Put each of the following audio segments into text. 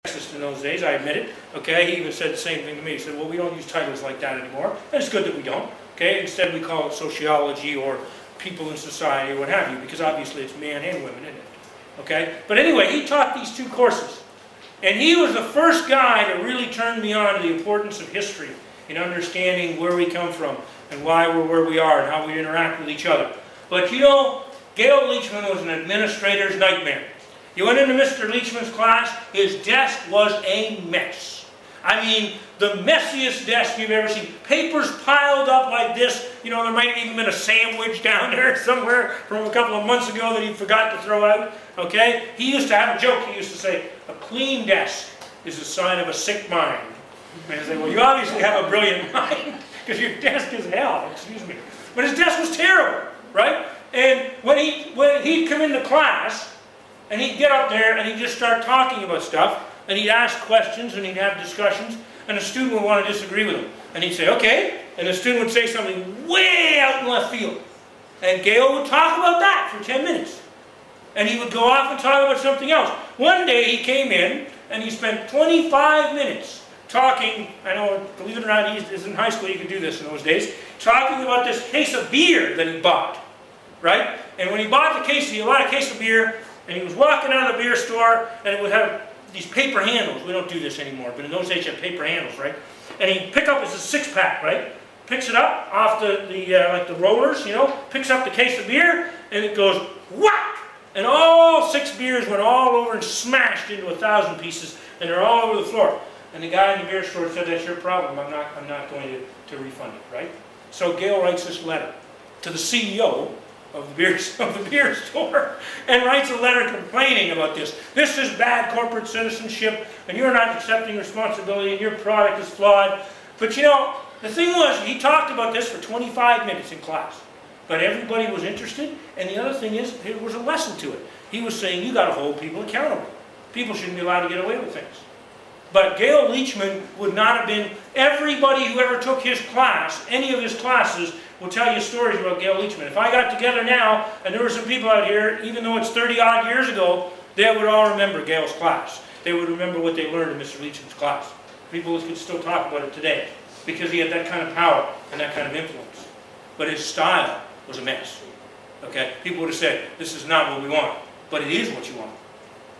sexist in those days, I admit it. Okay, he even said the same thing to me. He said, well, we don't use titles like that anymore. And it's good that we don't. Okay, instead we call it sociology or people in society or what have you, because obviously it's man and women, isn't it? Okay, but anyway, he taught these 2 courses. And he was the first guy to really turn me on to the importance of history in understanding where we come from and why we're where we are and how we interact with each other. But you know, Gail Leachman was an administrator's nightmare. You went into Mr. Leachman's class, his desk was a mess. I mean, the messiest desk you've ever seen. Papers piled up like this. You know, there might have even been a sandwich down there somewhere from a couple of months ago that he forgot to throw out. Okay? He used to have a joke. He used to say, a clean desk is a sign of a sick mind. And he'd say, well, you obviously have a brilliant mind because your desk is hell. Excuse me. But his desk was terrible, right? And when he'd come into class, and he'd get up there and he'd just start talking about stuff, and he'd ask questions and he'd have discussions, and a student would want to disagree with him. And he'd say, okay, and the student would say something way out in left field. And Gail would talk about that for 10 minutes. And he would go off and talk about something else. One day he came in and he spent 25 minutes talking, I know, believe it or not, he was in high school, you could do this in those days, talking about this case of beer that he bought, right? And when he bought the case, he bought a case of beer, and he was walking out of the beer store, and it would have these paper handles. We don't do this anymore, but in those days you had paper handles, right? And he'd pick up, it's a 6-pack, right? Picks it up off like the rollers, you know, picks up the case of beer, and it goes whack! And all 6 beers went all over and smashed into 1,000 pieces, and they're all over the floor. And the guy in the beer store said, that's your problem, I'm not going to refund it, right? So Gail writes this letter to the CEO of the beer store, and writes a letter complaining about this. This is bad corporate citizenship, and you're not accepting responsibility, and your product is flawed. But you know, the thing was, he talked about this for 25 minutes in class. But everybody was interested, and the other thing is, there was a lesson to it. He was saying, you got to hold people accountable. People shouldn't be allowed to get away with things. But Gail Leachman would not have been, everybody who ever took his class, any of his classes, will tell you stories about Gail Leachman. If I got together now, and there were some people out here, even though it's 30-odd years ago, they would all remember Gail's class. They would remember what they learned in Mr. Leachman's class. People could still talk about it today, because he had that kind of power and that kind of influence. But his style was a mess. Okay? People would have said, this is not what we want, but it is what you want.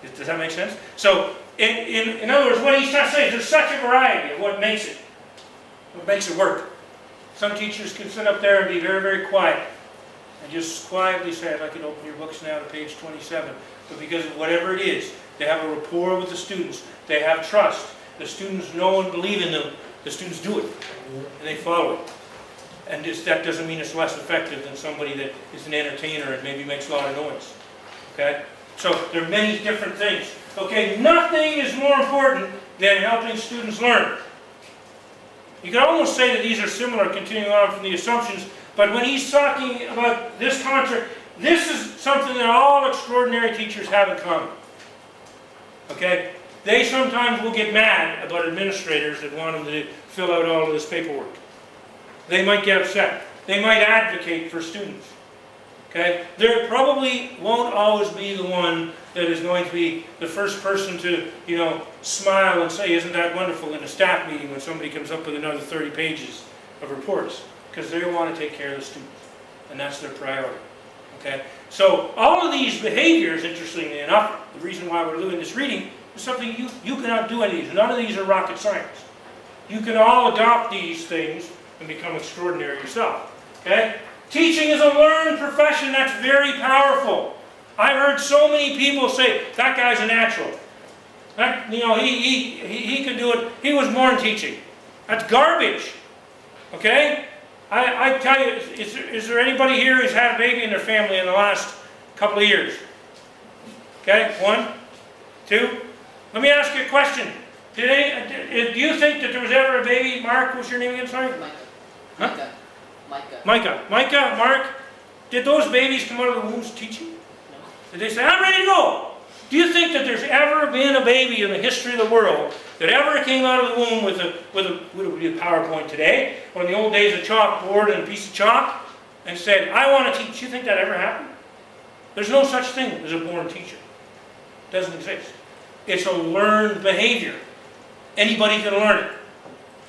Does that make sense? So, in other words, what he's trying to say is there's such a variety of what makes it work. Some teachers can sit up there and be very, very quiet and just quietly say, I'd like you to open your books now to page 27. But because of whatever it is, they have a rapport with the students. They have trust. The students know and believe in them. The students do it, and they follow it. And that doesn't mean it's less effective than somebody that is an entertainer and maybe makes a lot of noise. Okay? So there are many different things. Okay, nothing is more important than helping students learn. You could almost say that these are similar, continuing on from the assumptions, but when he's talking about this contract, this is something that all extraordinary teachers have in common. Okay? They sometimes will get mad about administrators that want them to fill out all of this paperwork. They might get upset. They might advocate for students. Okay? There probably won't always be the one that is going to be the first person to, you know, smile and say, isn't that wonderful, in a staff meeting when somebody comes up with another 30 pages of reports. Because they want to take care of the students. And that's their priority. Okay? So all of these behaviors, interestingly enough, the reason why we're doing this reading, is something you cannot do any of these. None of these are rocket science. You can all adopt these things and become extraordinary yourself. Okay? Teaching is a learned profession. That's very powerful. I've heard so many people say, that guy's a natural. That, you know, he could do it. He was born teaching. That's garbage. Okay? I tell you, is there anybody here who's had a baby in their family in the last couple of years? Okay? 1, 2. Let me ask you a question. Do you think that there was ever a baby? Mark, what's your name again? Sorry? Micah. Huh? Micah. Micah, Mark, did those babies come out of the wombs teaching? No. Did they say, I'm ready to go? Do you think that there's ever been a baby in the history of the world that ever came out of the womb with what would be a PowerPoint today, or in the old days a chalkboard and a piece of chalk, and said, I want to teach? Do you think that ever happened? There's no such thing as a born teacher. It doesn't exist. It's a learned behavior. Anybody can learn it.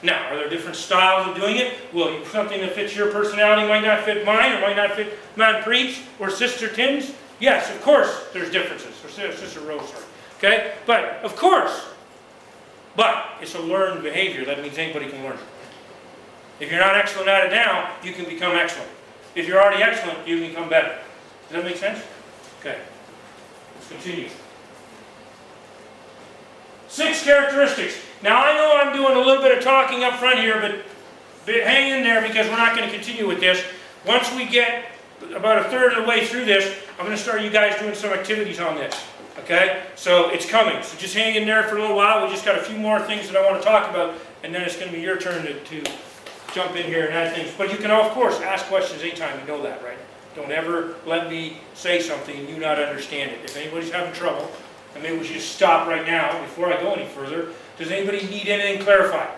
Now, are there different styles of doing it? Well, something that fits your personality might not fit mine, or might not fit Manpreet's or Sister Tim's. Yes, of course, there's differences. Or Sister Rose, sorry. Okay? But, of course. But, it's a learned behavior. That means anybody can learn it. If you're not excellent at it now, you can become excellent. If you're already excellent, you can become better. Does that make sense? Okay. Let's continue. 6 characteristics. Now I know I'm doing a little bit of talking up front here, but hang in there because we're not going to continue with this. Once we get about a third of the way through this, I'm going to start you guys doing some activities on this. Okay? So it's coming. So just hang in there for a little while. We just got a few more things that I want to talk about, and then it's going to be your turn to jump in here and add things. But you can, of course, ask questions anytime. You know that, right? Don't ever let me say something and you not understand it. If anybody's having trouble, and maybe we should just stop right now before I go any further. Does anybody need anything clarified?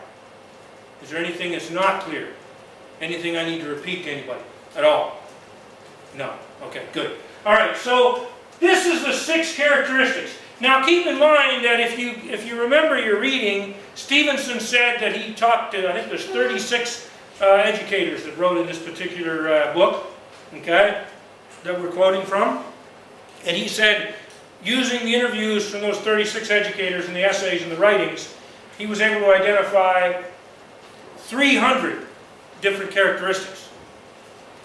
Is there anything that's not clear? Anything I need to repeat to anybody at all? No. Okay, good. All right, so this is the 6 characteristics. Now keep in mind that if you remember your reading, Stephenson said that he talked to, I think there's 36 educators that wrote in this particular book, okay, that we're quoting from. And he said, using the interviews from those 36 educators and the essays and the writings, he was able to identify 300 different characteristics.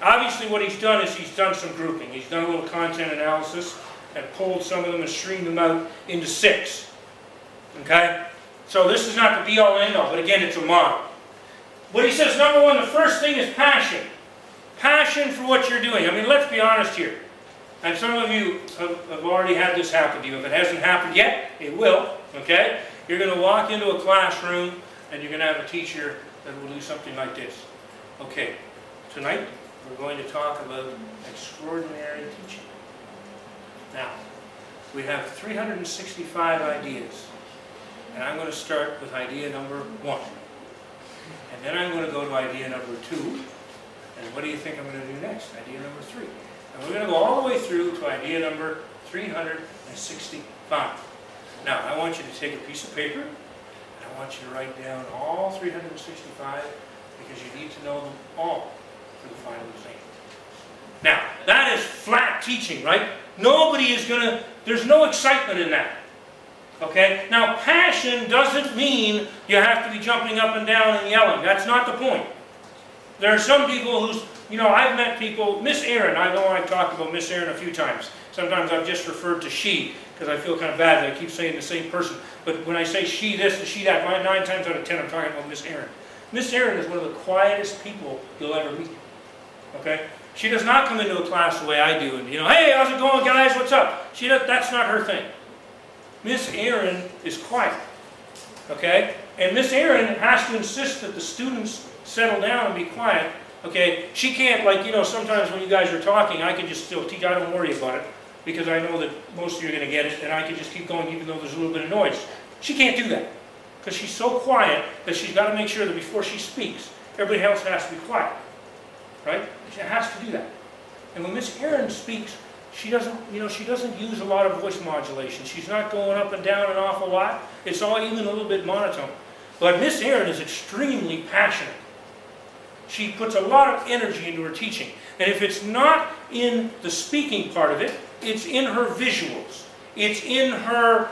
Obviously what he's done is he's done some grouping. He's done a little content analysis and pulled some of them and streamed them out into 6. Okay? So this is not the be-all and end-all, but again, it's a model. What he says, number 1, the first thing is passion. Passion for what you're doing. I mean, let's be honest here. And some of you have already had this happen to you. If it hasn't happened yet, it will. Okay? You're going to walk into a classroom and you're going to have a teacher that will do something like this. Okay, tonight we're going to talk about extraordinary teaching. Now, we have 365 ideas. And I'm going to start with idea number 1. And then I'm going to go to idea number 2. And what do you think I'm going to do next? Idea number 3. And we're going to go all the way through to idea number 365. Now, I want you to take a piece of paper, and I want you to write down all 365, because you need to know them all for the final exam. Now, that is flat teaching, right? Nobody is going to, there's no excitement in that. Okay? Now, passion doesn't mean you have to be jumping up and down and yelling. That's not the point. There are some people who's, you know, I've met people, Miss Erin, I know I've talked about Miss Erin a few times. Sometimes I've just referred to she, because I feel kind of bad that I keep saying the same person. But when I say she this and she that, 9 times out of 10 I'm talking about Miss Erin. Miss Erin is one of the quietest people you'll ever meet. Okay? She does not come into a class the way I do and, you know, hey, how's it going, guys, what's up? That's not her thing. Miss Erin is quiet. Okay? And Miss Erin has to insist that the students settle down and be quiet. Okay? She can't, like, you know, sometimes when you guys are talking, I can just still teach, I don't worry about it, because I know that most of you are going to get it, and I can just keep going even though there's a little bit of noise. She can't do that, because she's so quiet that she's got to make sure that before she speaks, everybody else has to be quiet. Right? She has to do that. And when Miss Erin speaks, she doesn't, you know, she doesn't use a lot of voice modulation. She's not going up and down an awful lot. It's all even a little bit monotone. But Miss Erin is extremely passionate. She puts a lot of energy into her teaching. And if it's not in the speaking part of it, it's in her visuals. It's in her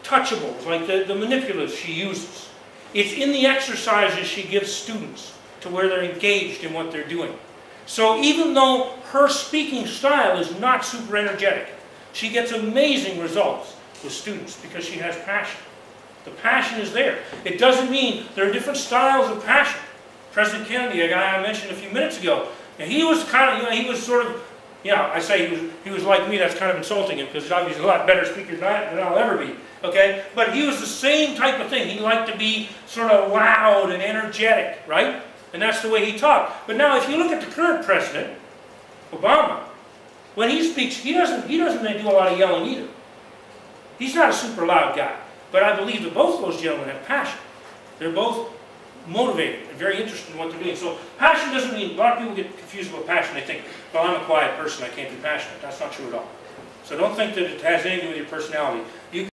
touchables, like the manipulatives she uses. It's in the exercises she gives students to where they're engaged in what they're doing. So even though her speaking style is not super energetic, she gets amazing results with students because she has passion. The passion is there. It doesn't mean there are different styles of passion. President Kennedy, a guy I mentioned a few minutes ago, and he was kind of, you know, he was sort of, yeah, I say he was like me, that's kind of insulting him because he's obviously a lot better speaker than I'll ever be. Okay? But he was the same type of thing. He liked to be sort of loud and energetic, right? And that's the way he talked. But now if you look at the current president, Obama, when he speaks, he doesn't do a lot of yelling either. He's not a super loud guy. But I believe that both those gentlemen have passion. They're both motivated and very interested in what they're doing. So passion doesn't mean, a lot of people get confused about passion. They think, well, I'm a quiet person, I can't be passionate. That's not true at all. So don't think that it has anything to do with your personality. You